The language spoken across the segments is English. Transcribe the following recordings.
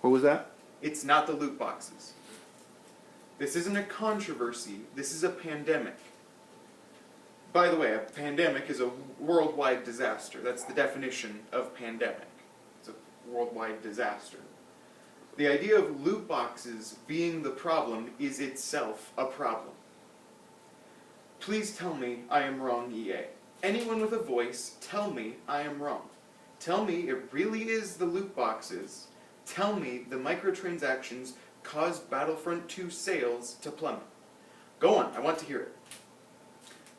What was that? It's not the loot boxes. This isn't a controversy. This is a pandemic. By the way, a pandemic is a worldwide disaster. That's the definition of pandemic. It's a worldwide disaster. The idea of loot boxes being the problem is itself a problem. Please tell me I am wrong, EA. Anyone with a voice, tell me I am wrong. Tell me it really is the loot boxes. Tell me the microtransactions caused Battlefront 2 sales to plummet. Go on, I want to hear it.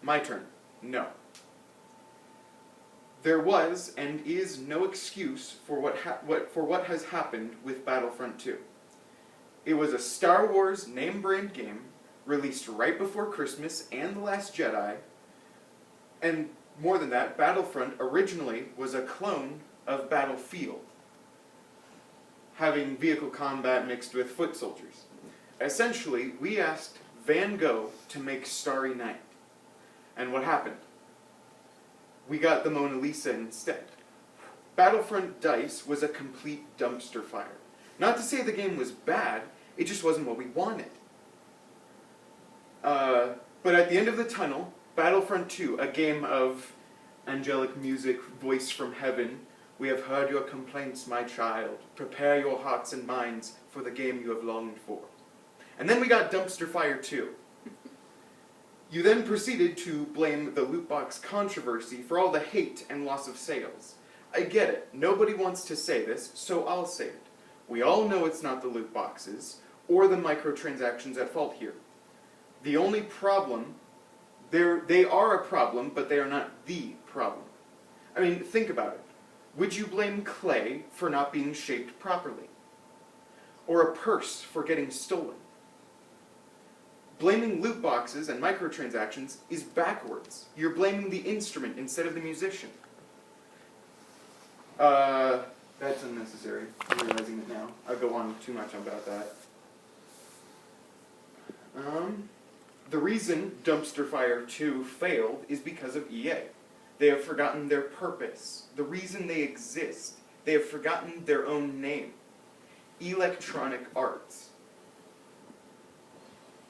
My turn. No. There was and is no excuse for what has happened with Battlefront 2. It was a Star Wars name-brand game released right before Christmas and The Last Jedi, and more than that, Battlefront originally was a clone of Battlefield, having vehicle combat mixed with foot soldiers. Essentially, we asked Van Gogh to make Starry Night. And what happened? We got the Mona Lisa instead. Battlefront DICE was a complete dumpster fire. Not to say the game was bad, it just wasn't what we wanted. But at the end of the tunnel, Battlefront 2, a game of angelic music, voice from heaven, we have heard your complaints, my child. Prepare your hearts and minds for the game you have longed for. And then we got Dumpster Fire 2. You then proceeded to blame the loot box controversy for all the hate and loss of sales. I get it. Nobody wants to say this, so I'll say it. We all know it's not the loot boxes or the microtransactions at fault here. The only problem, they are a problem, but they are not the problem. I mean, think about it. Would you blame clay for not being shaped properly? Or a purse for getting stolen? Blaming loot boxes and microtransactions is backwards. You're blaming the instrument instead of the musician. That's unnecessary. I'm realizing it now. I'll go on too much about that. The reason Dumpster Fire 2 failed is because of EA. They have forgotten their purpose, the reason they exist. They have forgotten their own name. Electronic Arts.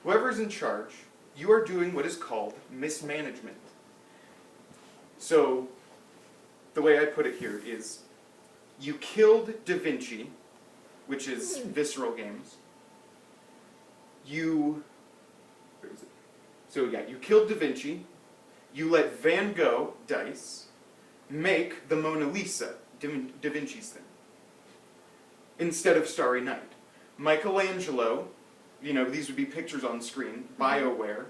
Whoever's in charge, you are doing what is called mismanagement. So, the way I put it here is, you killed Da Vinci, which is Visceral Games. Where is it? So yeah, you killed Da Vinci, you let Van Gogh, DICE, make the Mona Lisa, Da Vinci's thing, instead of Starry Night. Michelangelo, these would be pictures on screen, BioWare,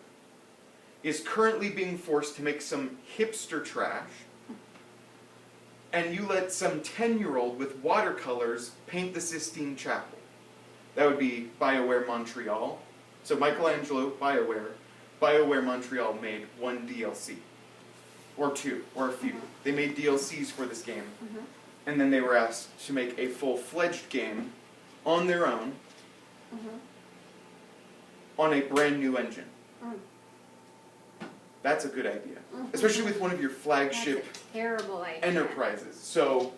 is currently being forced to make some hipster trash, and you let some 10-year-old with watercolors paint the Sistine Chapel. That would be BioWare Montreal. So Michelangelo, BioWare Montreal made one DLC. Or two, or a few. They made DLCs for this game. And then they were asked to make a full-fledged game on their own, on a brand new engine. That's a good idea. Especially with one of your flagship terrible idea. enterprises. So,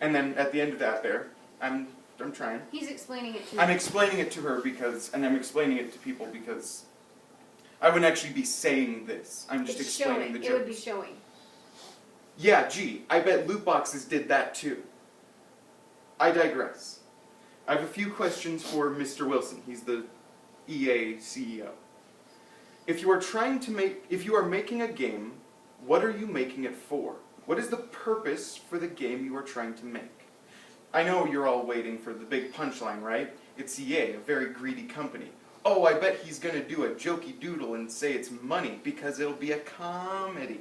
and then at the end of that I'm trying. He's explaining it to I'm explaining it to her and I'm explaining it to people because I wouldn't actually be saying this. I'm just explaining the jokes. It would be showing. Yeah, gee, I bet loot boxes did that too. I digress. I have a few questions for Mr. Wilson. He's the EA CEO. If you are making a game, what are you making it for? What is the purpose for the game you are trying to make? I know you're all waiting for the big punchline, right? It's EA, a very greedy company. Oh, I bet he's going to do a jokey doodle and say it's money because it'll be a comedy.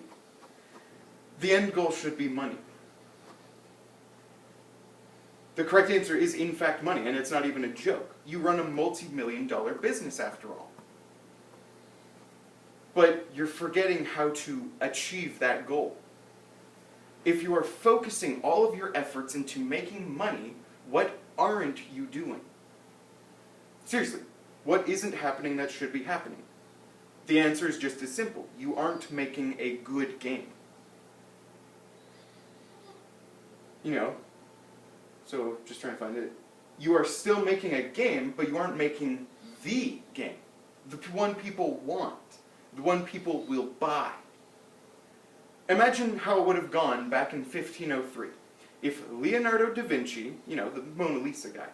The end goal should be money. The correct answer is, in fact, money, and it's not even a joke. You run a multi-million-dollar business, after all. But you're forgetting how to achieve that goal. If you are focusing all of your efforts into making money, what aren't you doing? Seriously, what isn't happening that should be happening? The answer is just as simple. You aren't making a good game. So just trying to find it. You are still making a game, but you aren't making the game. The one people want. The one people will buy. Imagine how it would have gone back in 1503 if Leonardo da Vinci, you know, the Mona Lisa guy,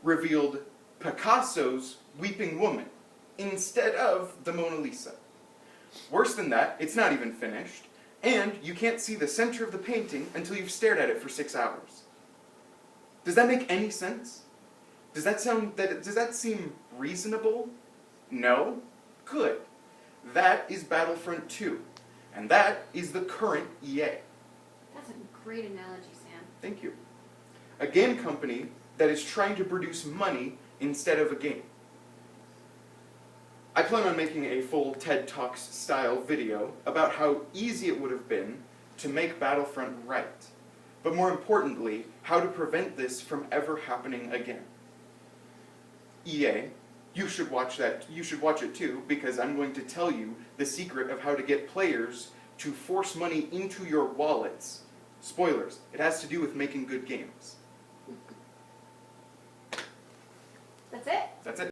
revealed Picasso's Weeping Woman instead of the Mona Lisa. Worse than that, it's not even finished, and you can't see the center of the painting until you've stared at it for 6 hours. Does that make any sense? Does that seem reasonable? No? Good. That is Battlefront 2. And that is the current EA. That's a great analogy, Sam. Thank you. A game company that is trying to produce money instead of a game. I plan on making a full TED Talks style video about how easy it would have been to make Battlefront right. But more importantly, how to prevent this from ever happening again. EA, you should watch that. You should watch it too, because I'm going to tell you the secret of how to get players to force money into your wallets. Spoilers, it has to do with making good games.